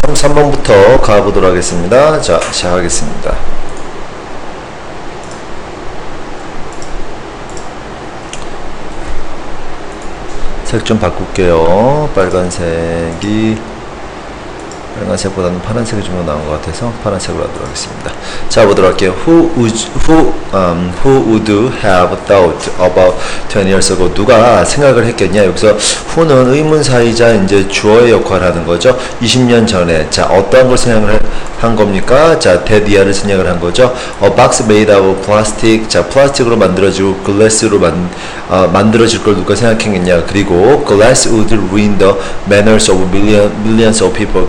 3번부터 가보도록 하겠습니다. 자, 시작하겠습니다. 색 좀 바꿀게요. 빨간색보다는 파란색이 좀 더 나은 것 같아서 파란색으로 하도록 하겠습니다. 자, 보도록 할게요. Who would have thought about 20 years ago? 누가 생각을 했겠냐? 여기서 who는 의문사이자 이제 주어의 역할을 하는 거죠. 20년 전에. 자, 어떠한 걸 생각을 한 겁니까? 자, 데디아를 생각을 한 거죠. A box made out of plastic. 자, 플라스틱으로 만들어지고 글래스로 만들어질 걸 누가 생각했겠냐? 그리고 glass would ruin the manners of millions of people.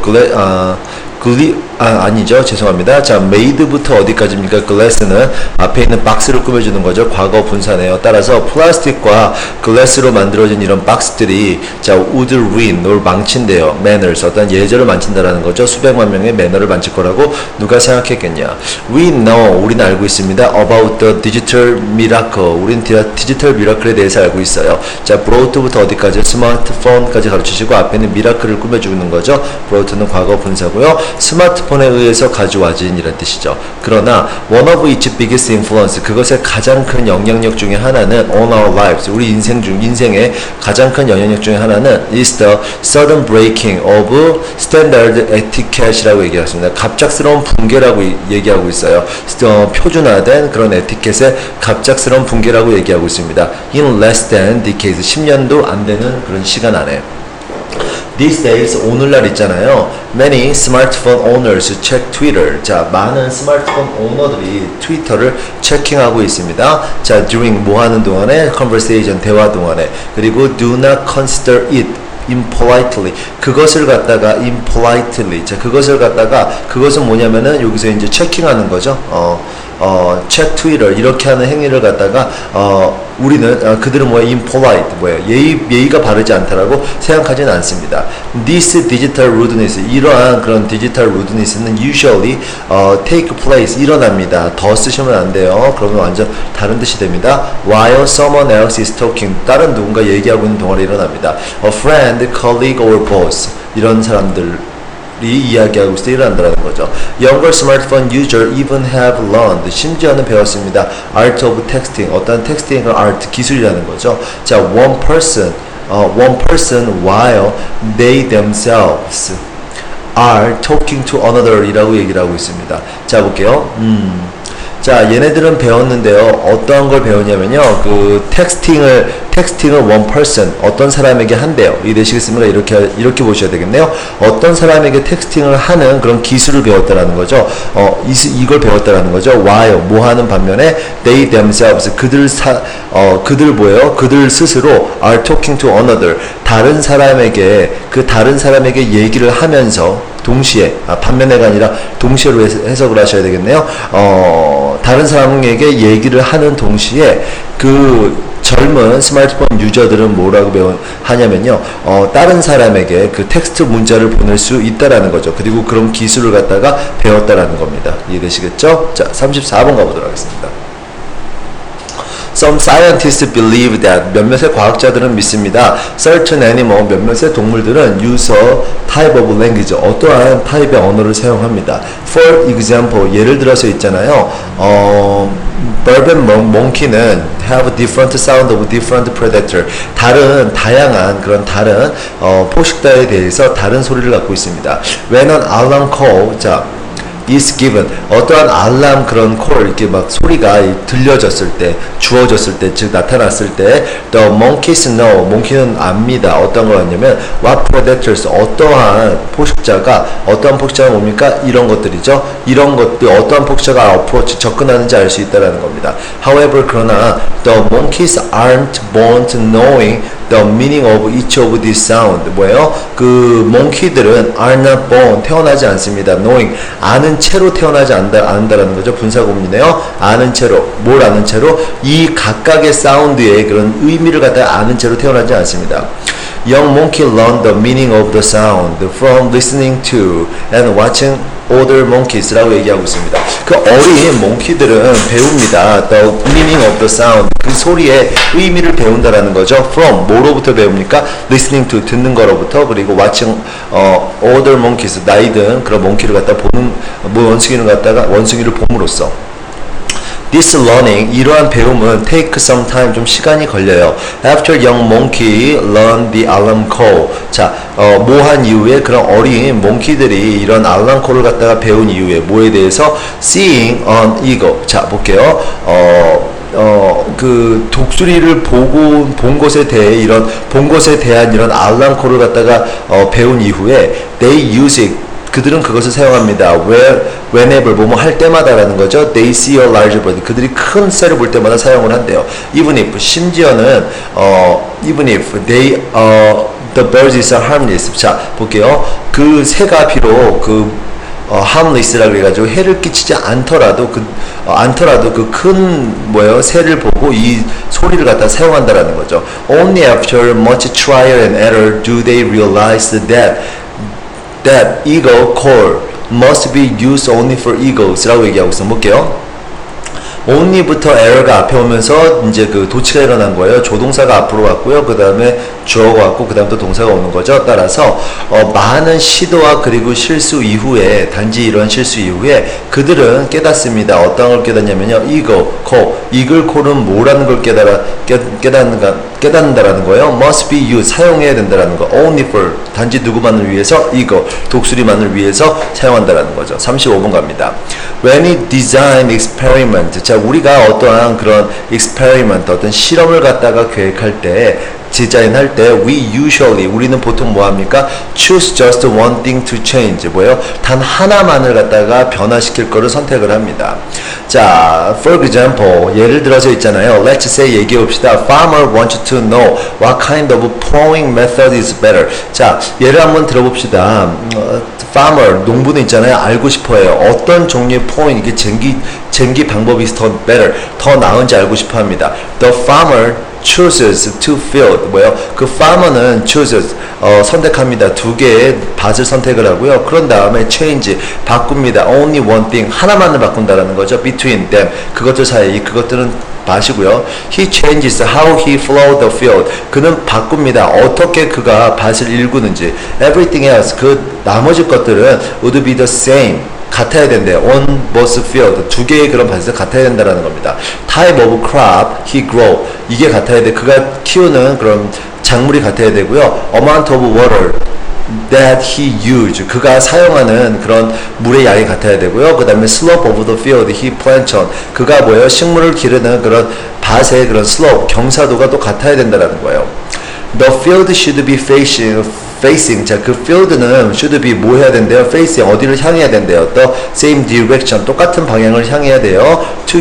아니죠. 죄송합니다. 자, made부터 어디까지입니까? glass는 앞에 있는 박스를 꾸며주는 거죠. 과거 분사네요. 따라서 플라스틱과 glass로 만들어진 이런 박스들이 자, would ruin, 널 망친대요. manners, 어떤 예절을 망친다라는 거죠. 수백만 명의 매너를 망칠 거라고 누가 생각했겠냐? We know, 우리는 알고 있습니다. about the digital miracle, 우리는 디지털 미라클에 대해서 알고 있어요. 자, brought부터 어디까지? 스마트폰까지 가르치시고 앞에는 미라클을 꾸며주는 거죠. brought는 과거 분사고요. 스마트폰에 의해서 가져와진 이란 뜻이죠. 그러나 one of its biggest influence, 그것의 가장 큰 영향력 중에 하나는 on our lives, 우리 인생의 가장 큰 영향력 중에 하나는 is the sudden breaking of standard etiquette이라고 얘기했습니다. 갑작스러운 붕괴라고 얘기하고 있어요. 표준화된 그런 에티켓의 갑작스러운 붕괴라고 얘기하고 있습니다. in less than decades, 10년도 안 되는 그런 시간 안에. These days, 오늘날 있잖아요. Many smartphone owners check Twitter. 자, 많은 스마트폰 오너들이 트위터를 체킹하고 있습니다. 자, during 뭐 하는 동안에? conversation, 대화 동안에. 그리고 do not consider it impolitely. 그것을 갖다가 impolitely. 자, 그것은 뭐냐면은 여기서 이제 체킹하는 거죠. check Twitter 이렇게 하는 행위를 갖다가 우리는 그들은 impolite 예의가 바르지 않다라고 생각하지는 않습니다. This digital rudeness, 이러한 그런 digital rudeness는 usually take place, 일어납니다. 더 쓰시면 안 돼요. 그러면 완전 다른 뜻이 됩니다. While someone else is talking, 다른 누군가 얘기하고 있는 동안에 일어납니다. A friend, colleague or boss, 이런 사람들 이야기하고 있을 때 일어난다는 거죠. Younger smartphone user even have learned, 심지어는 배웠습니다. Art of texting, 어떤 텍스팅의 art, 기술이라는 거죠. 자, one person while they themselves are talking to another 이라고 얘기를 하고 있습니다. 자, 볼게요. 자, 얘네들은 배웠는데요. 어떠한 걸 배웠냐면요. 그 텍스팅을 one person, 어떤 사람에게 한대요. 이해되시겠습니까? 이렇게 보셔야 되겠네요. 어떤 사람에게 텍스팅을 하는 그런 기술을 배웠다라는 거죠. 이걸 배웠다라는 거죠. while, 뭐 하는 반면에 they themselves, 그들 스스로 are talking to another, 다른 사람에게 얘기를 하면서 동시에, 반면에가 아니라 동시에로 해석을 하셔야 되겠네요. 다른 사람에게 얘기를 하는 동시에 그 젊은 스마트폰 유저들은 뭐라고 하냐면요. 다른 사람에게 그 텍스트 문자를 보낼 수 있다라는 거죠. 그리고 그런 기술을 갖다가 배웠다라는 겁니다. 이해되시겠죠? 자, 34번 가보도록 하겠습니다. Some scientists believe that, 몇몇의 과학자들은 믿습니다. Certain animal, 몇몇의 동물들은 use a type of language, 어떠한 타입의 언어를 사용합니다. For example, 예를 들어서 있잖아요. Bird and monkey는 have different sound of different predator. 다양한 포식자에 대해서 다른 소리를 갖고 있습니다. When an alarm call, 자, is given, 어떠한 알람 그런 콜 이렇게 막 소리가 들려졌을 때, 주어졌을 때, 즉 나타났을 때, the monkeys know, 몽키는 압니다. 어떤 걸 하냐면 what predators, 어떠한 포식자가 뭡니까? 이런 것들이죠. 이런 것들, 어떠한 포식자가 approach, 접근하는지 알 수 있다라는 겁니다. However, 그러나 the monkeys aren't born knowing the meaning of each of these sound. 뭐예요? 그 몽키들은 are not born, 태어나지 않습니다. knowing, 아는 채로 태어나지 않는다라는 거죠. 분사구문이네요. 아는 채로, 뭘 아는 채로? 이 각각의 사운드의 그런 의미를 갖다가 아는 채로 태어나지 않습니다. Young monkey learn the meaning of the sound from listening to and watching older monkeys라고 얘기하고 있습니다. 그 어린 몽키들은 배웁니다. The meaning of the sound. 그 소리의 의미를 배운다라는 거죠. From 뭐로부터 배웁니까? Listening to 듣는 거로부터 그리고 watching older monkeys 나이 든 그런 몽키를 갖다 보는 원숭이를 봄으로써. This learning, 이러한 배움은 take some time, 좀 시간이 걸려요. After young monkey learn the alarm call. 자, 뭐한 이후에 그런 어린 몽키들이 이런 알람 콜을 갖다가 배운 이후에 뭐에 대해서 seeing an eagle. 자, 볼게요. 그 독수리를 본 것에 대한 이런 알람 콜을 갖다가 배운 이후에 they use it. 그들은 그것을 사용합니다. whenever 뭐뭐 할 때마다라는 거죠. They see a large bird. 그들이 큰 새를 볼 때마다 사용을 한대요. Even if 심지어는 even if the bird is harmless. 자 볼게요. 그 새가 비록 harmless라고 해가지고 해를 끼치지 않더라도 그 큰 새를 보고 이 소리를 갖다 사용한다라는 거죠. Only after much trial and error do they realize that eagle call must be used only for eagles라고 얘기하고 있어. 볼게요. only부터 error가 앞에 오면서 이제 그 도치가 일어난 거예요. 조동사가 앞으로 왔고요. 그 다음에 주어가 왔고 그 다음 또 동사가 오는 거죠. 따라서 많은 시도와 그리고 실수 이후에 단지 이런 실수 이후에 그들은 깨닫습니다. 어떤 걸 깨닫냐면요. eagle call은 뭐라는 걸 깨닫는다라는 거예요. must be used 사용해야 된다라는 거. only for 단지 누구만을 위해서 eagle 독수리만을 위해서 사용한다라는 거죠. 35번 갑니다. When we design experiment. 자 우리가 어떠한 그런 experiment 어떤 실험을 갖다가 계획할 때 디자인할 때 우리는 보통 뭐 합니까? choose just one thing to change. 뭐예요? 단 하나만을 갖다가 변화시킬 거를 선택을 합니다. 자, for example, 예를 들어서 있잖아요. Let's say 얘기해 봅시다. Farmer wants to know what kind of plowing method is better. 자, 예를 한번 들어봅시다. farmer, 농부는 있잖아요. 알고 싶어해요. 어떤 종류의 plowing, 이게 쟁기 방법이 더 나은지 알고 싶어 합니다. The farmer chooses to field. 그 farmer는 chooses 선택합니다. 두 개의 밭을 선택을 하고요. 그런 다음에 change 바꿉니다. only one thing 하나만을 바꾼다라는 거죠. between them 그것들 사이 그것들은 밭이고요. He changes how he plow the field. 그는 바꿉니다. 어떻게 그가 밭을 일구는지. Everything else 그 나머지 것들은 would be the same. 같아야 된대요. on both field 두 개의 그런 밭에서 같아야 된다라는 겁니다. type of crop he grow 이게 같아야 돼. 그가 키우는 그런 작물이 같아야 되고요. amount of water that he use 그가 사용하는 그런 물의 양이 같아야 되고요. 그 다음에 slope of the field he plants on 그가 식물을 기르는 그런 밭의 그런 slope 경사도가 또 같아야 된다라는 거예요. The field should be facing 자, 그 field는 should be 뭐 해야 된대요? facing 어디를 향해야 된대요? The same direction 똑같은 방향을 향해야 돼요. To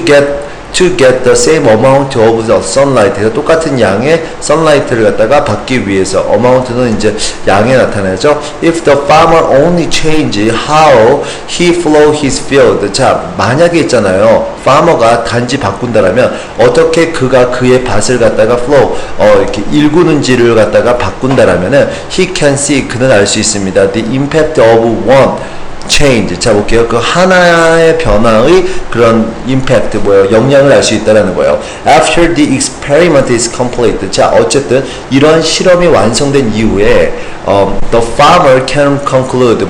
get the same amount of the sunlight 똑같은 양의 sunlight를 갖다가 받기 위해서 amount는 이제 양에 나타나죠. If the farmer only change how he plow his field 자 만약에 있잖아요. farmer가 단지 바꾼다라면 어떻게 그가 그의 밭을 갖다가 flow 이렇게 일구는지를 갖다가 바꾼다라면은 he can see 그는 알 수 있습니다. The impact of one change. 자 볼게요. 그 하나의 변화의 그런 impact 영향을 알 수 있다라는 거예요. After the experiment is complete. 자 어쨌든 이런 실험이 완성된 이후에 the farmer can conclude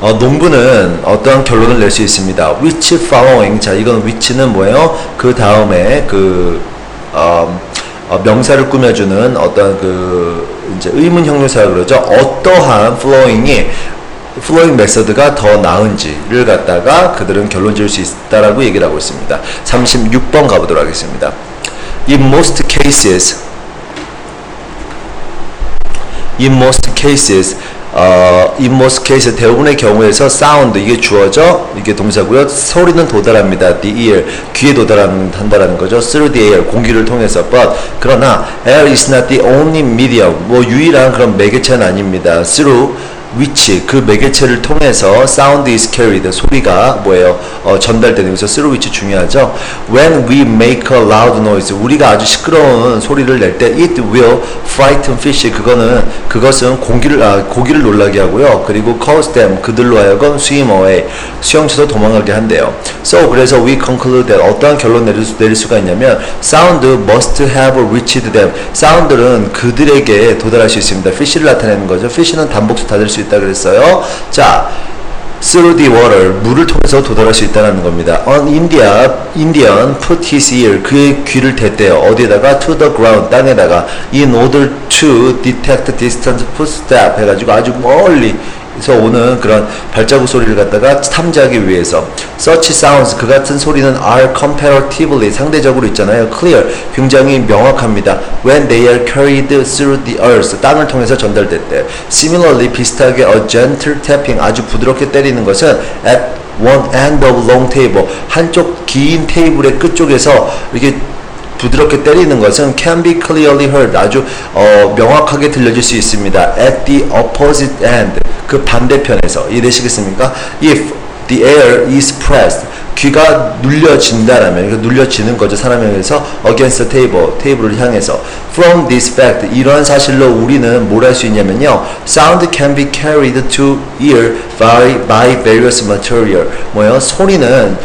농부는 어떠한 결론을 낼 수 있습니다. Which following. 자 이건 which는 뭐예요? 그 다음에 명사를 꾸며주는 어떤 이제 의문 형용사라고 그러죠. 어떠한 flowing 메서드가 더 나은지를 갖다가 그들은 결론 지을 수 있다라고 얘기를 하고 있습니다. 36번 가보도록 하겠습니다. In most cases 대부분의 경우에서 sound 이게 주어져 이게 동사고요. 소리는 도달합니다. The ear 귀에 도달한다라는 거죠. Through the air 공기를 통해서. But 그러나 air is not the only medium 유일한 그런 매개체는 아닙니다. Through which 그 매개체를 통해서 sound is carried 소리가 뭐예요? 전달되는 것에서 through which 중요하죠. When we make a loud noise 우리가 아주 시끄러운 소리를 낼 때 it will frighten fish 그것은 고기를 놀라게 하고요. 그리고 cause them 그들로 하여금 swim away 수영쳐서 도망가게 한대요. So 그래서 we conclude that 어떠한 결론 내릴 수가 있냐면 sound must have reached them 사운드는 그들에게 도달할 수 있습니다. fish를 나타내는 거죠. fish는 단복수 다 될 수 있다 그랬어요. 자, through the water 물을 통해서 도달할 수 있다는 겁니다. On Indian put his ear 그의 귀를 댔대요. 어디에다가 to the ground 땅에다가 in order to detect distant footstep 해가지고 아주 멀리서 오는 그런 발자국 소리를 갖다가 탐지하기 위해서 such sounds 그 같은 소리는 are comparatively 상대적으로 있잖아요. clear 굉장히 명확합니다. when they are carried through the earth 땅을 통해서 전달됐대. similarly 비슷하게 a gentle tapping 아주 부드럽게 때리는 것은 at one end of long table 한쪽 긴 테이블의 끝쪽에서 이렇게 부드럽게 때리는 것은 can be clearly heard 아주 명확하게 들려질 수 있습니다. at the opposite end 그 반대편에서 이해되시겠습니까? if the air is pressed 귀가 눌려진다라면 그러니까 눌려지는 거죠. 사람에 의해서 against the table 테이블을 향해서 from this fact 이러한 사실로 우리는 뭘 할 수 있냐면요. sound can be carried to ear by various material 소리는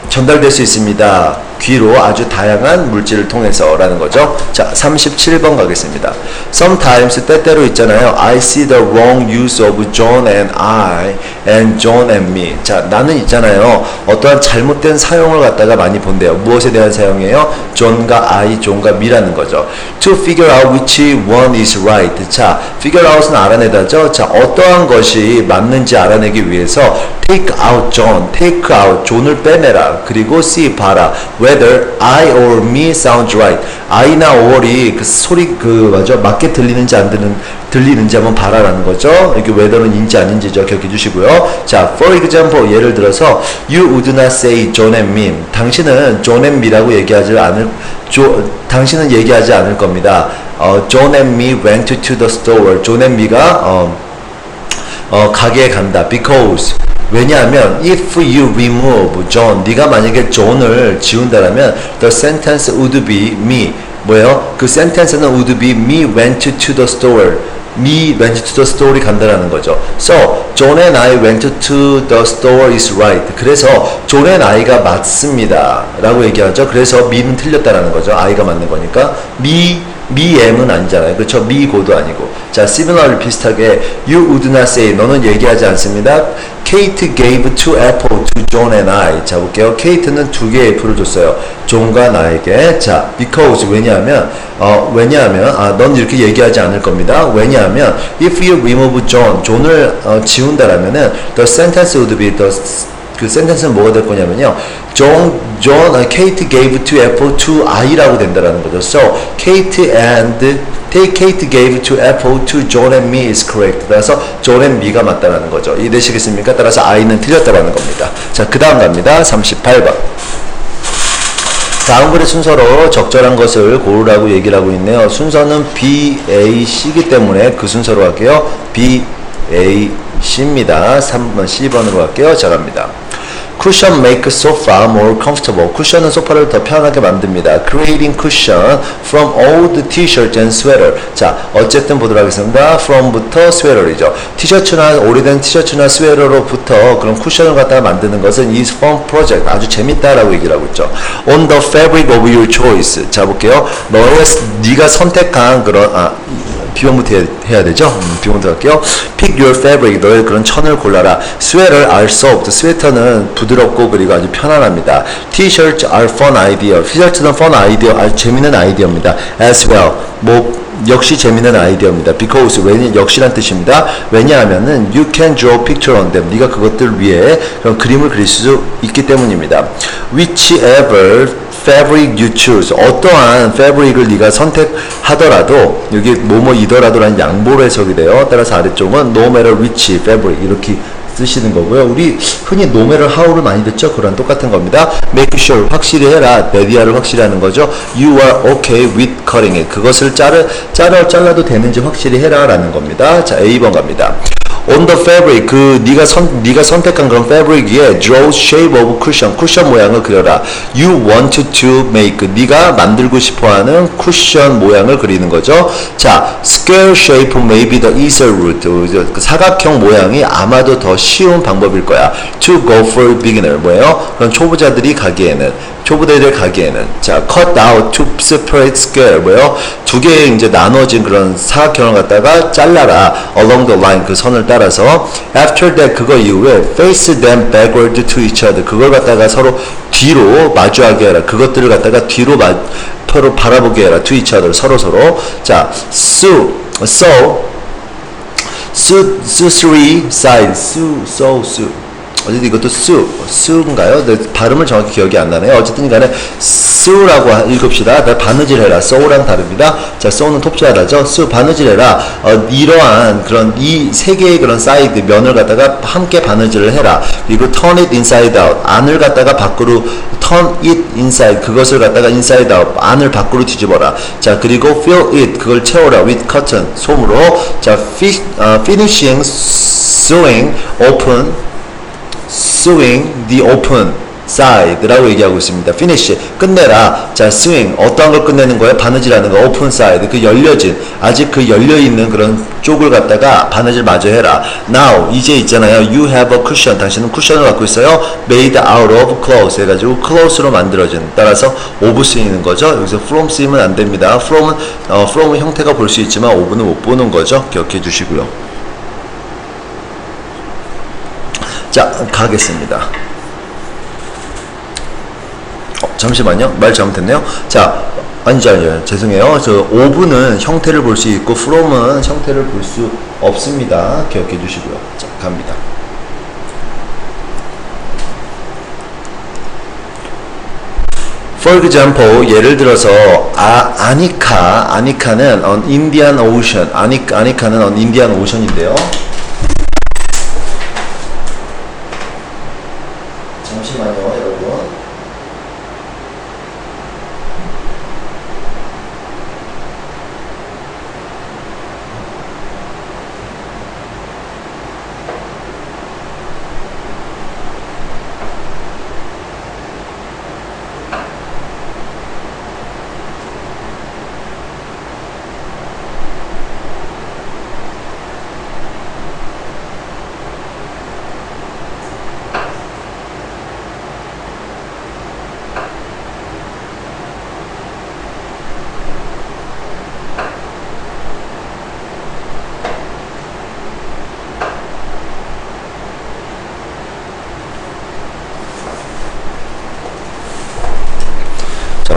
전달될 수 있습니다. 귀로 아주 다양한 물질을 통해서 라는 거죠. 자, 37번 가겠습니다. Sometimes 때때로 있잖아요. I see the wrong use of John and I and John and me. 자, 나는 있잖아요. 어떠한 잘못된 사용을 갖다가 많이 본대요. 무엇에 대한 사용이에요? John과 I, John과 me라는 거죠. To figure out which one is right. 자, figure out은 알아내다죠. 자, 어떠한 것이 맞는지 알아내기 위해서 take out John, take out John을 빼내라. 그리고 see 봐라. whether I or me sounds right. I나 or이 그 소리 맞게 들리는지 안 들리는지 한번 봐라라는 거죠. 이렇게 whether는 인지 아닌지죠. 기억해 주시고요. 자, for example 예를 들어서 you would not say John and me. 당신은 John and me라고 당신은 얘기하지 않을 겁니다. John and me went to the store. John and me가 가게에 간다. Because 왜냐하면 if you remove John, 네가 만약에 John을 지운다라면 the sentence would be me. 그 sentence는 would be me went to the store. Me went to the store이 간다라는 거죠. So, John and I went to the store is right. 그래서 John and I가 맞습니다. 라고 얘기하죠. 그래서 me는 틀렸다라는 거죠. I가 맞는 거니까. M은 아니잖아요. 그렇죠? 미고도 아니고. 자, similarly 비슷하게 you would not say 너는 얘기하지 않습니다. Kate gave 2 apples to John and I. 자, 볼게요. Kate는 2개의 애플을 줬어요. John과 나에게. 자, because 왜냐하면 넌 이렇게 얘기하지 않을 겁니다. 왜냐하면 if you remove John을 지운다라면은 the sentence would be 그 sentence는 뭐가 될 거냐면요. Kate gave 2 apples to I라고 된다라는 거죠. So, Kate gave 2 apples to John and me is correct. 따라서 John and me가 맞다라는 거죠. 이해되시겠습니까? 따라서 I는 틀렸다라는 겁니다. 자, 그 다음 갑니다. 38번. 다음 글의 순서로 적절한 것을 고르라고 얘기를 하고 있네요. 순서는 B, A, C이기 때문에 그 순서로 할게요. B, A, C입니다. 3번, C번으로 할게요. 자, 갑니다. Cushion make sofa more comfortable. 쿠션은 소파를 더 편하게 만듭니다. Creating cushion from old t-shirt and sweater. 자, 어쨌든 보도록 하겠습니다. from부터 sweater이죠. 티셔츠나 오래된 티셔츠나 스웨터로부터 그런 쿠션을 갖다가 만드는 것은 is fun project. 아주 재밌다라고 얘기를 하고 있죠. On the fabric of your choice. 자, 볼게요. 네가 선택한 그런 비번부터 해야 되죠? 비번부터 할게요. Pick your fabric. 너의 그런 천을 골라라. Sweater are soft. 스웨터는 부드럽고 그리고 아주 편안합니다. T-shirts are fun idea. 티셔츠는 fun idea. 아주 재밌는 아이디어입니다. As well. 역시 재밌는 아이디어입니다. Because 역시란 뜻입니다. 왜냐하면은 you can draw picture on them. 네가 그것들 위에 그런 그림을 그릴 수 있기 때문입니다. Whichever fabric you choose. 어떠한 fabric을 네가 선택하더라도 여기 뭐뭐이더라도라는 양보로 해석이 돼요. 따라서 아래쪽은 no matter which fabric 이렇게 쓰시는 거고요. 우리 흔히 no matter how를 많이 듣죠. 그런 똑같은 겁니다. make sure 확실히 해라. that이야를 확실히 하는 거죠. you are okay with cutting it. 그것을 잘라도 되는지 확실히 해라 라는 겁니다. 자, A번 갑니다. on the fabric, 네가 선택한 그런 fabric 위에 draw shape of cushion, 쿠션 모양을 그려라. you want to make, 네가 만들고 싶어하는 쿠션 모양을 그리는 거죠. 자, square shape may be the easier route. 사각형 모양이 아마도 더 쉬운 방법일 거야. to go for beginner, 뭐예요? 그런 초보자들이 가기에는. 자, cut out two separate square, 뭐예요? 두 개의 이제 나눠진 그런 사각형을 갖다가 잘라라. along the line, 그 선을 따라서. after that, 그거 이후에 face them backward to each other. 그걸 갖다가 서로 뒤로 마주하게 해라. 그것들을 갖다가 뒤로 서로 바라보게 해라. to each other, 서로. 자, sew three sides. 어쨌든 이것도 수인가요? 발음은 정확히 기억이 안 나네요. 어쨌든 간에 수라고 읽읍시다. 바느질해라. sew랑 다릅니다. 자, sew는 톱질하다죠. 바느질해라. 이러한 그런 이 세 개의 그런 사이드 면을 갖다가 함께 바느질을 해라. 그리고 turn it inside out. 안을 갖다가 밖으로 turn it inside. 그것을 갖다가 inside out. 안을 밖으로 뒤집어라. 자, 그리고 fill it. 그걸 채워라. with cotton. 솜으로. 자, finishing sewing the open side라고 얘기하고 있습니다. finish, 끝내라. 자, swing, 어떠한 걸 끝내는 거예요? 바느질하는 거. open side, 그 열려진, 아직 그 열려있는 그런 쪽을 갖다가 바느질 마저 해라. now, 이제 있잖아요. you have a cushion. 당신은 쿠션을 갖고 있어요. made out of cloth 해가지고 cloth로 만들어진. 따라서 of 쓰이는 거죠. 여기서 from 쓰이면 안 됩니다. from은 형태가 볼 수 있지만 of는 못 보는 거죠. 기억해 주시고요. 자, 가겠습니다. 잠시만요. 말 잘못했네요. 자, 아니죠. 죄송해요. 저 오브는 형태를 볼 수 있고 from은 형태를 볼 수 없습니다. 기억해 주시고요. 자, 갑니다. For example, 예를 들어서 아니카는 on Indian Ocean. 아니카는 on Indian Ocean인데요. 잠시만요, 여러분.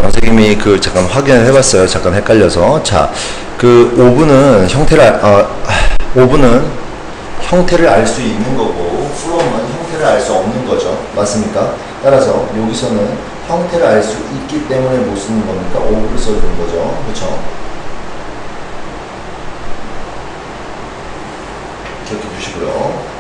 선생님이 잠깐 확인을 해봤어요. 잠깐 헷갈려서. 자, 오브는 형태를 알 수 있는 거고, from은 형태를 알 수 없는 거죠. 맞습니까? 따라서 여기서는 형태를 알 수 있기 때문에 못 쓰는 겁니까? o브를 써주는 거죠. 그렇죠? 기억해 주시고요.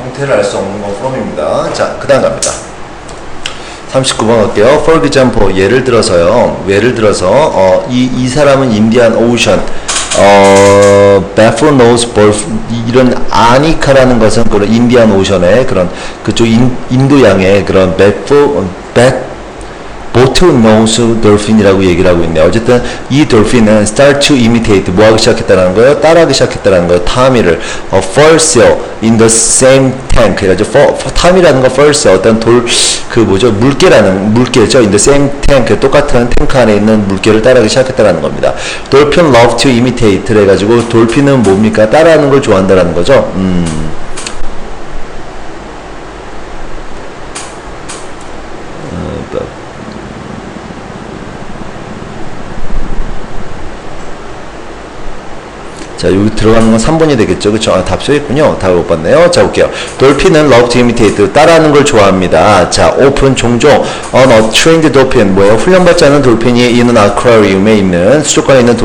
형태를 알 수 없는 건 from입니다. 자, 그 다음 갑니다. 39번 할게요. For example, 예를 들어서, 이 사람은 인디안 오션, Baffle Nose Wolf, 이런 아니카라는 것은 그런 인디안 오션의 그런 그쪽 인도양의 그런 Bottlenose Dolphin이라고 얘기를 하고 있네요. 어쨌든 이 돌핀은 start to imitate, 뭐 하기 시작했다는 거예요? 따라하기 시작했다는 거예요. 타미를 fur seal in the same tank. 그래가지고 타미라는 거 fur seal, 어떤 물개죠. in the same tank, 똑같은 탱크 안에 있는 물개를 따라하기 시작했다는 겁니다. Dolphin love to imitate 해가지고 돌핀은 뭡니까? 따라하는 걸 좋아한다는 거죠. 자, 여기 들어가는 건 3번이 되겠죠. 그쵸? 아, 답 써있군요. 답을 못 봤네요. 자, 볼게요. 돌핀은 love to imitate. 따라하는 걸 좋아합니다. 자, open 종종. On a trained dolphin. 뭐예요? 훈련받지 않은 돌핀이 in an aquarium에 있는, 수족관에 있는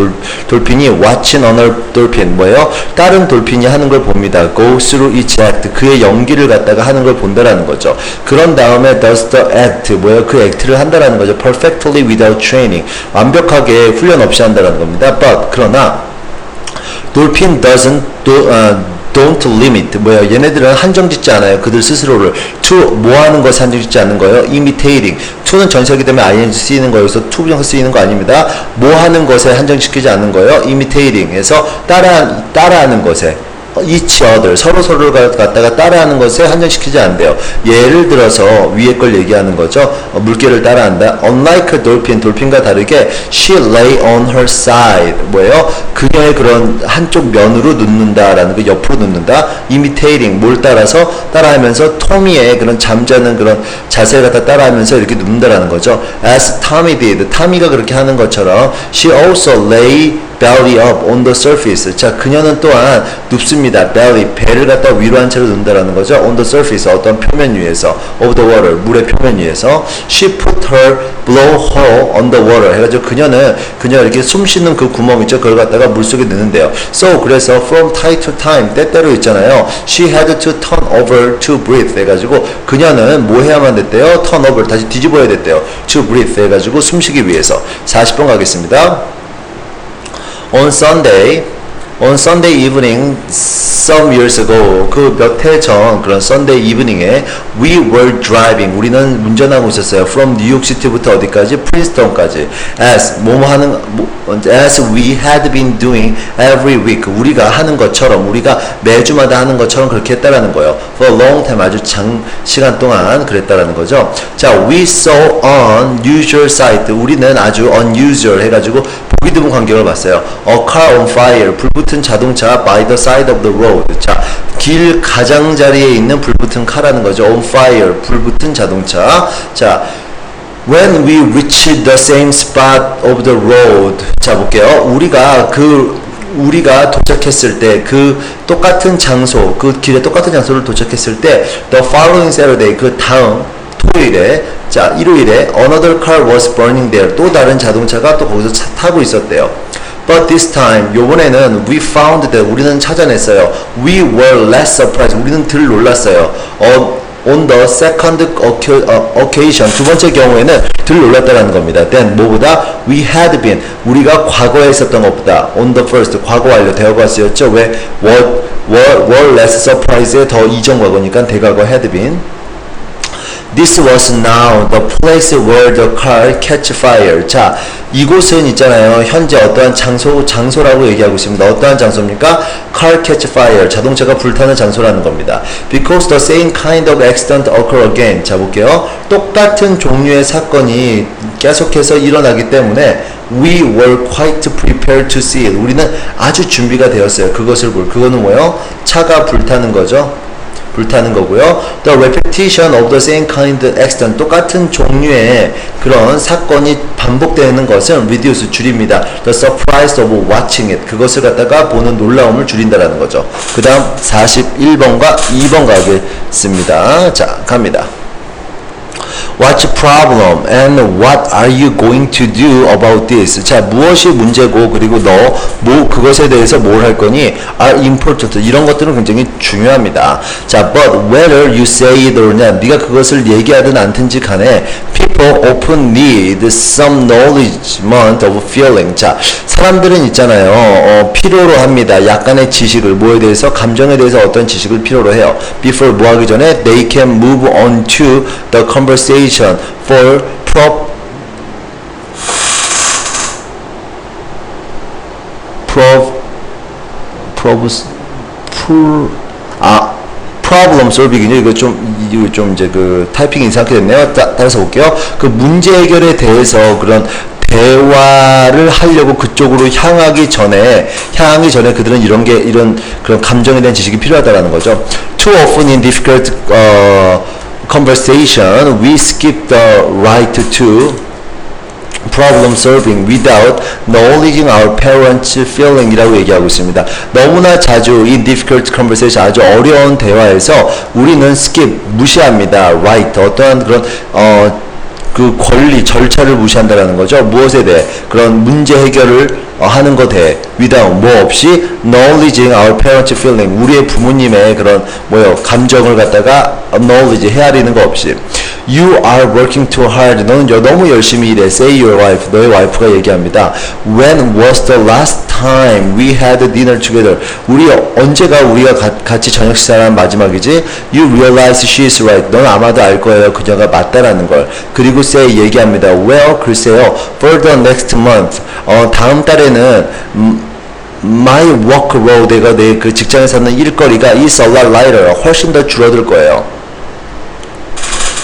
돌핀이 watching another dolphin. 뭐예요? 다른 돌핀이 하는 걸 봅니다. Go through each act. 그의 연기를 갖다가 하는 걸 본다라는 거죠. 그런 다음에 does the act. 뭐예요? 그 액트를 한다라는 거죠. Perfectly without training. 완벽하게 훈련 없이 한다라는 겁니다. But, 그러나, 돌핀 don't limit. 뭐예요? 얘네들은 한정 짓지 않아요. 그들 스스로를. to, 뭐 하는 것에 한정 짓지 않는 거예요? imitating. to는 전치사기 때문에 ing 쓰이는 거예요. 그래서 to 부정사 쓰이는 거 아닙니다. 뭐 하는 것에 한정시키지 않는 거예요? imitating. 해서 따라하는 것에. each other, 서로를 갖다가 따라하는 것에 한정시키지 않대요. 예를 들어서 위에 걸 얘기하는 거죠. 물개를 따라한다. Unlike a dolphin, 돌핀과 다르게 she lay on her side. 뭐예요? 그녀의 그런 한쪽 면으로 눕는다라는 거, 옆으로 눕는다. Imitating, 뭘 따라서? 따라하면서 토미의 그런 잠자는 그런 자세를 갖다 따라하면서 이렇게 눕는다라는 거죠. As Tommy did, 타미가 그렇게 하는 것처럼 she also lay belly up on the surface. 자, 그녀는 또한 눕습니다. belly, 배를 갖다 위로 한 채로 눕는다라는 거죠. on the surface, 어떤 표면 위에서. of the water, 물의 표면 위에서. she put her blowhole on the water. 해가지고 그녀가 이렇게 숨 쉬는 그 구멍 있죠. 그걸 갖다가 물속에 넣는데요. so, 그래서 from time to time, 때때로 있잖아요. she had to turn over to breathe. 해가지고 그녀는 뭐 해야만 됐대요? turn over, 다시 뒤집어야 됐대요. to breathe. 해가지고 숨쉬기 위해서. 40번 가겠습니다. On Sunday evening, some years ago, 그 몇 해 전 그런 Sunday evening에 we were driving, 우리는 운전하고 있었어요. From New York City부터 어디까지? 프린스턴까지. As we had been doing every week, 우리가 하는 것처럼, 우리가 매주마다 하는 것처럼 그렇게 했다라는 거예요. For a long time, 아주 시간 동안 그랬다라는 거죠. 자, we saw unusual sight, 우리는 아주 unusual 해가지고 보기 드문 광경을 봤어요. A car on fire, 불붙은 자동차 by the side of the road. 자, 길 가장자리에 있는 불붙은 카라는 거죠. On fire, 불붙은 자동차. 자, when we reached the same spot of the road. 자, 볼게요. 우리가 도착했을 때, 그 똑같은 장소, 그 길에 똑같은 장소를 도착했을 때, the following Saturday, 그 다음 토요일에, 자, 일요일에 another car was burning there. 또 다른 자동차가 또 거기서 타고 있었대요. But this time, 요번에는 we found that, 우리는 찾아냈어요. We were less surprised. 우리는 덜 놀랐어요. On the second occasion, 두 번째 경우에는 덜 놀랐다는 겁니다. Then, 뭐보다? We had been, 우리가 과거에 있었던 것보다. On the first, 과거 완료, 대과거 쓰였죠. 왜? were less surprised에 더 이전 과거니까 대과거 had been. This was now the place where the car catch fire. 자, 이곳은 있잖아요. 현재 어떠한 장소라고 얘기하고 있습니다. 어떠한 장소입니까? Car catch fire. 자동차가 불타는 장소라는 겁니다. Because the same kind of accident occur again. 자, 볼게요. 똑같은 종류의 사건이 계속해서 일어나기 때문에 we were quite prepared to see it. 우리는 아주 준비가 되었어요. 그거는 뭐예요? 차가 불타는 거죠. 불타는 거고요. The repetition of the same kind of accident, 똑같은 종류의 그런 사건이 반복되는 것은 reduce, 줄입니다. The surprise of watching it, 그것을 갖다가 보는 놀라움을 줄인다라는 거죠. 그 다음 41번과 2번 가겠습니다. 자, 갑니다. What's the problem and what are you going to do about this? 자, 무엇이 문제고 그리고 그것에 대해서 뭘 할 거니? are important. 이런 것들은 굉장히 중요합니다. 자, but whether you say it or not, 네가 그것을 얘기하든 않든지 간에 people often need some knowledgement of feeling. 자, 사람들은 있잖아요. 필요로 합니다. 약간의 지식을, 뭐에 대해서? 감정에 대해서 어떤 지식을 필요로 해요. Before 뭐 하기 전에 they can move on to the conversation for problem solving이죠. 이거 좀 이제 그 타이핑이 이상하게 됐네요. 따라서 볼게요. 그 문제 해결에 대해서 그런 대화를 하려고 그쪽으로 향하기 전에 그들은 이런 그런 감정에 대한 지식이 필요하다라는 거죠. Too often in difficult conversation, we skip the right to problem solving without acknowledging our parents' feeling 이라고 얘기하고 있습니다. 너무나 자주 이 difficult conversation 아주 어려운 대화에서 우리는 skip 무시합니다. right 어떠한 그런 그 권리 절차를 무시한다라는 거죠. 무엇에 대해 그런 문제 해결을 하는 것에 대해 without 뭐 없이 acknowledging our parents' feeling 우리의 부모님의 그런 감정을 갖다가 acknowledge 헤아리는 거 없이 You are working too hard. 너는 너무 열심히 일해. Say your wife. 너의 와이프가 얘기합니다. When was the last time we had dinner together? 언제가 우리가 같이 저녁 식사를 한 마지막이지? You realize she is right. 넌 아마도 알 거예요. 그녀가 맞다라는 걸. 그리고 say 얘기합니다. Well, 글쎄요. For the next month. 다음 달에는 my workload 내가 내 그 직장에서 하는 일거리가 is a lot lighter. 훨씬 더 줄어들 거예요.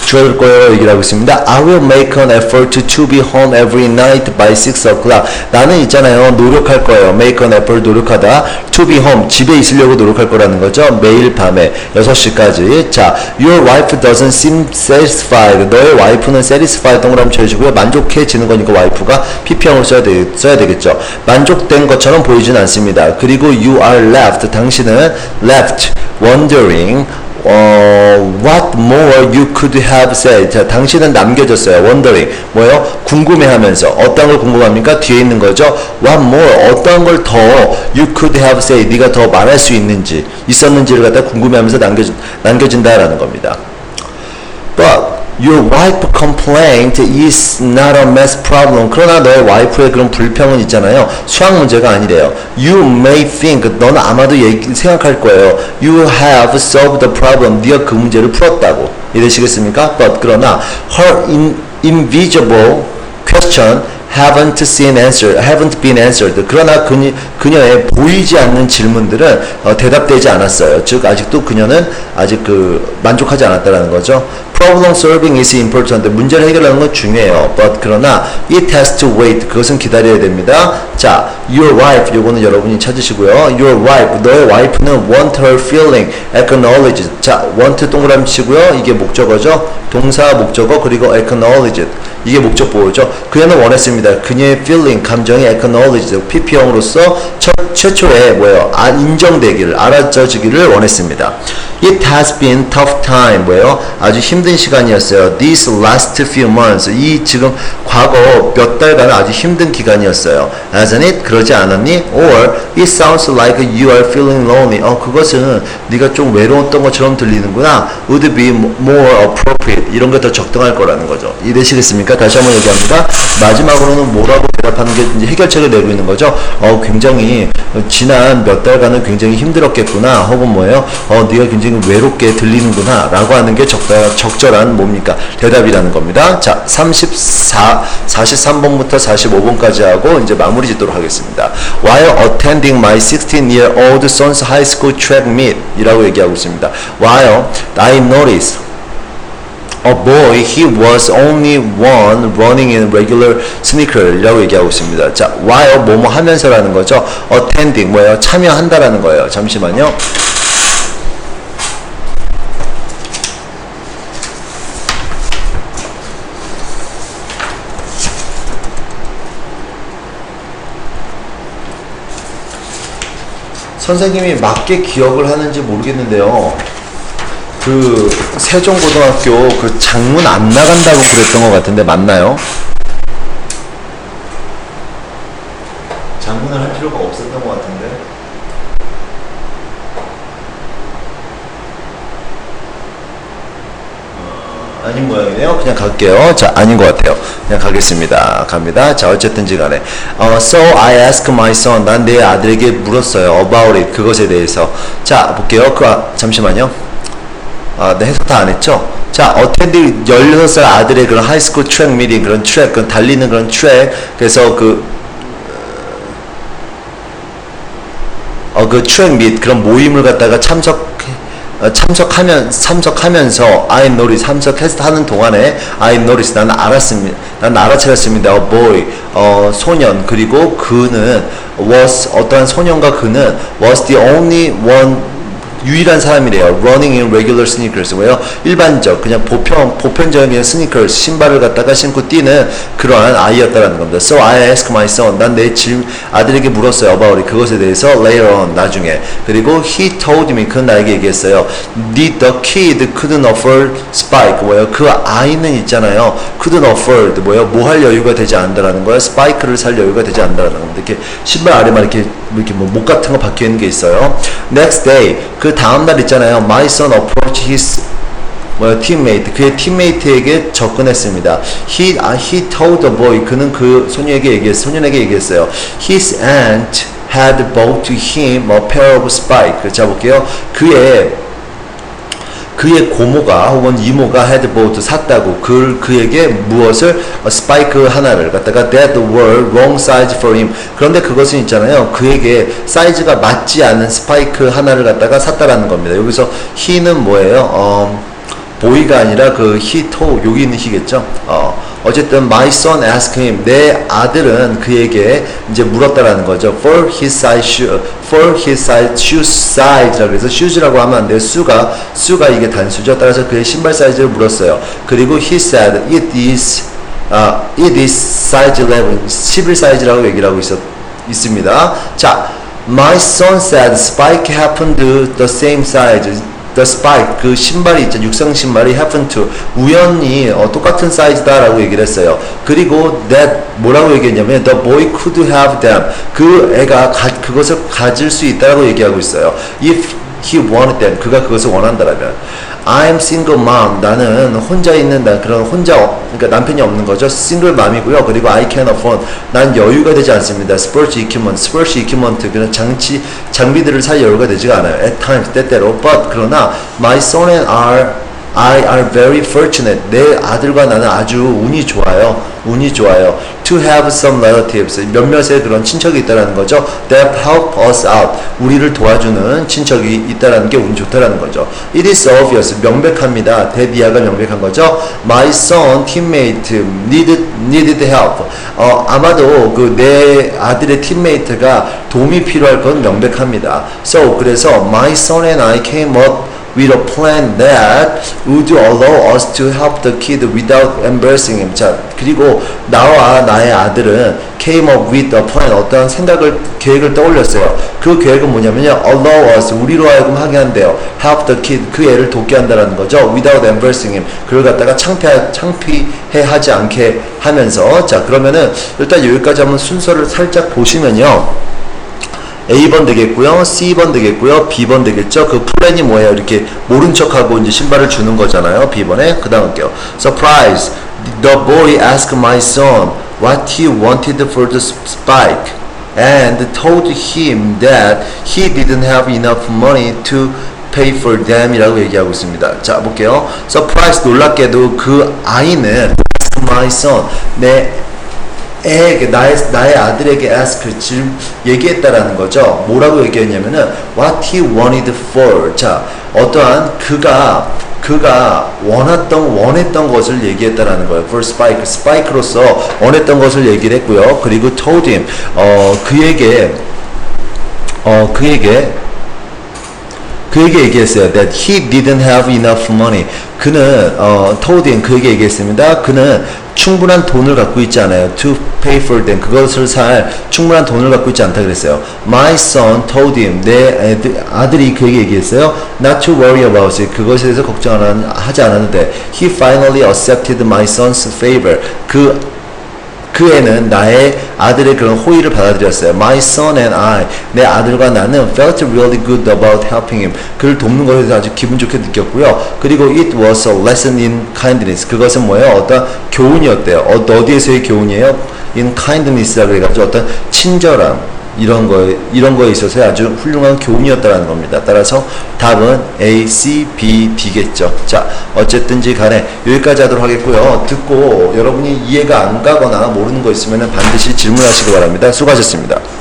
줄어들 거예요. 얘기를 하고 있습니다. I will make an effort to be home every night by 6 o'clock. 나는 있잖아요. 노력할 거예요. make an effort 노력하다. to be home 집에 있으려고 노력할 거라는 거죠. 매일 밤에 6시까지. 자, your wife doesn't seem satisfied. 너의 와이프는 satisfied 동그라미 쳐주고요. 만족해지는 거니까 와이프가 PP형을 써야 되겠죠. 만족된 것처럼 보이진 않습니다. 그리고 you are left. 당신은 left wondering what more you could have said. 자, 당신은 남겨졌어요. wondering. 뭐요? 궁금해하면서. 어떤 걸 궁금합니까? 뒤에 있는 거죠. what more. 어떤 걸 더 you could have said. 네가 더 말할 수 있었는지를 갖다 궁금해하면서 남겨진다라는 겁니다. But your wife complaint is not a math problem. 그러나 너의 와이프의 그런 불평은 있잖아요. 수학 문제가 아니래요. You may think, 너는 아마도 생각할 거예요. You have solved the problem. 네가 그 문제를 풀었다고. 이해되시겠습니까? But 그러나 her invisible question haven't been answered. 그러나 그녀의 보이지 않는 질문들은 대답되지 않았어요. 즉 아직도 그녀는 아직 만족하지 않았다라는 거죠. Problem solving is important. 문제를 해결하는 건 중요해요. But 그러나 it has to wait. 그것은 기다려야 됩니다. 자, your wife 요거는 여러분이 찾으시고요. Your wife 너의 와이프는 want her feeling acknowledged. 자, want 동그라미 치고요. 이게 목적어죠. 동사 목적어 그리고 acknowledged. 이게 목적보호죠. 그녀는 원했습니다. 그녀의 feeling 감정이 acknowledged PP형으로서 최초에 인정되기를 알아져지기를 원했습니다. It has been tough time 아주 힘든 시간이었어요. These last few months 이 지금 과거 몇 달간 아주 힘든 기간이었어요. Hasn't it? 그러지 않았니? Or it sounds like you are feeling lonely. 그것은 네가 좀 외로웠던 것처럼 들리는구나. Would be more appropriate. 이런 게 더 적당할 거라는 거죠. 이해되시겠습니까? 다시 한번 얘기합니다. 마지막으로는 뭐라고 대답하는 게 이제 해결책을 내고 있는 거죠. 굉장히 지난 몇 달간은 굉장히 힘들었겠구나. 혹은 네가 굉장히 외롭게 들리는구나. 라고 하는 게 적절한 뭡니까? 대답이라는 겁니다. 자, 43번부터 45번까지 하고 이제 마무리 짓도록 하겠습니다. While attending my 16-year-old son's high school track meet 이라고 얘기하고 있습니다. While I noticed a boy, he was only one running in regular sneaker 이라고 얘기하고 있습니다. 자, while 뭐뭐 하면서라는 거죠. attending 참여한다라는 거예요. 잠시만요. 선생님이 맞게 기억을 하는지 모르겠는데요. 세종고등학교 장문 안 나간다고 그랬던 것 같은데 맞나요? 장문을 할 필요가 없었던 것 같은데. 아닌 모양이네요. 그냥 갈게요. 자, 아닌 것 같아요. 그냥 가겠습니다. 갑니다. 자, 어쨌든지 간에. So I asked my son. 난 내 아들에게 물었어요. About it. 그것에 대해서. 자, 볼게요. 잠시만요. 네, 해석 다 안 했죠? 자, attend 16살 아들의 그런 하이스쿨 트랙 미팅, 그런 트랙, 달리는 그런 트랙. 그래서 그 트랙 및 그런 모임을 갖다가 참석하면서 I noticed 참석하는 동안에 I noticed 나는 알았습니다. 난 알아차렸습니다. A boy 소년 그리고 그는 was 어떠한 소년과 그는 was the only one 유일한 사람이래요. running in regular sneakers. 뭐예요? 일반적, 그냥 보편적인 그냥 sneakers, 신발을 갖다가 신고 뛰는 그러한 아이였다라는 겁니다. So I asked my son. 난 내 아들에게 물었어요. about it. 그것에 대해서 later on, 나중에. 그리고 he told me. 그는 나에게 얘기했어요. The kid couldn't afford spike. 뭐예요? 그 아이는 있잖아요. couldn't afford. 뭐예요? 뭐 할 여유가 되지 않는다라는 거예요. 스파이크를 살 여유가 되지 않는다라는 겁니다. 이렇게 신발 아래만 이렇게 뭐 목 같은 거 박혀 있는 게 있어요. Next day. 그 다음 날 있잖아요. My son approached his teammate, 그의 팀메이트에게 접근했습니다. He told the boy, 그는 그 소년에게 얘기했어요. His aunt had bought him a pair of spikes. 자 볼게요. 그의 고모가 혹은 이모가 had bought 샀다고 그에게 무엇을 스파이크 하나를 갖다가 that were wrong size for him. 그런데 그것은 있잖아요. 그에게 사이즈가 맞지 않은 스파이크 하나를 갖다가 샀다라는 겁니다. 여기서 he는 뭐예요? 보이가 아니라 그 he told, 여기 있는 he겠죠. 어쨌든 my son asked him, 내 아들은 그에게 이제 물었다라는 거죠. for his size shoe size라고 해서 shoes라고 하면 안 돼요. 수가 이게 단수죠. 따라서 그의 신발 사이즈를 물었어요. 그리고 he said it is size 11 사이즈라고 얘기를 하고 있습니다. 자, my son said spike happened to the same size. The spike, 그 신발이 있죠. 육상 신발이 happen to, 우연히 똑같은 사이즈다라고 얘기를 했어요. 그리고 that, 뭐라고 얘기했냐면 the boy could have them. 그 애가 그것을 가질 수 있다라고 얘기하고 있어요. If he wanted them, 그가 그것을 원한다라면. I'm single mom, 나는 혼자 있는 그런 그러니까 남편이 없는 거죠. 싱글 맘이고요. 그리고 I can't afford, 난 여유가 되지 않습니다. sports equipment, 그런 장비들을 살 여유가 되지가 않아요. At times, 때때로. But 그러나 my son and I are very fortunate. 내 아들과 나는 아주 운이 좋아요. To have some relatives. 몇몇의 그런 친척이 있다라는 거죠. That help us out. 우리를 도와주는 친척이 있다라는 게 운 좋다라는 거죠. It is obvious. 명백합니다. 대비아가 명백한 거죠. My son teammate needed help. 아마도 그 내 아들의 팀메이트가 도움이 필요할 건 명백합니다. So 그래서 my son and I came up with a plan that would allow us to help the kid without embarrassing him. 자, 그리고 나와 나의 아들은 came up with a plan, 어떤 계획을 떠올렸어요. 그 계획은 뭐냐면요, allow us, 우리로 하여금 하게 한대요. help the kid, 그 애를 돕게 한다는 거죠. without embarrassing him, 그걸 갖다가 창피해 하지 않게 하면서. 자, 그러면은 일단 여기까지 한번 순서를 살짝 보시면요, A번 되겠고요, C번 되겠고요, B번 되겠죠. 그 플랜이 뭐예요? 이렇게 모른 척하고 이제 신발을 주는 거잖아요. B번에. 그 다음 할게요. Surprise! The boy asked my son what he wanted for the spike and told him that he didn't have enough money to pay for them 이라고 얘기하고 있습니다. 자, 볼게요. Surprise! 놀랍게도 그 아이는 asked my son, 나의 아들에게 ask, 얘기했다라는 거죠. 뭐라고 얘기했냐면은 what he wanted for. 자, 어떠한 그가 원했던 것을 얘기했다라는 거예요. for spike로서 원했던 것을 얘기를 했고요. 그리고 told him, 그에게 얘기했어요. That he didn't have enough money. 그는 told him, 그에게 얘기했습니다. 그는 충분한 돈을 갖고 있지 않아요. To pay for them. 그것을 살 충분한 돈을 갖고 있지 않다 그랬어요. My son told him. 내 아들이 그에게 얘기했어요. Not to worry about it. 그것에 대해서 걱정하지 않았는데 He finally accepted my son's favor. 그 애는 나의 아들의 그런 호의를 받아들였어요. My son and I, 내 아들과 나는 felt really good about helping him. 그를 돕는 것에 대해서 아주 기분 좋게 느꼈고요. 그리고 it was a lesson in kindness. 그것은 뭐예요? 어떤 교훈이었대요. 어디에서의 교훈이에요? in kindness라고 해가지고 어떤 친절함. 이런 거에 있어서 아주 훌륭한 교훈이었다는 겁니다. 따라서 답은 A, C, B, D겠죠. 자, 어쨌든지 간에 여기까지 하도록 하겠고요. 듣고 여러분이 이해가 안 가거나 모르는 거 있으면 반드시 질문하시기 바랍니다. 수고하셨습니다.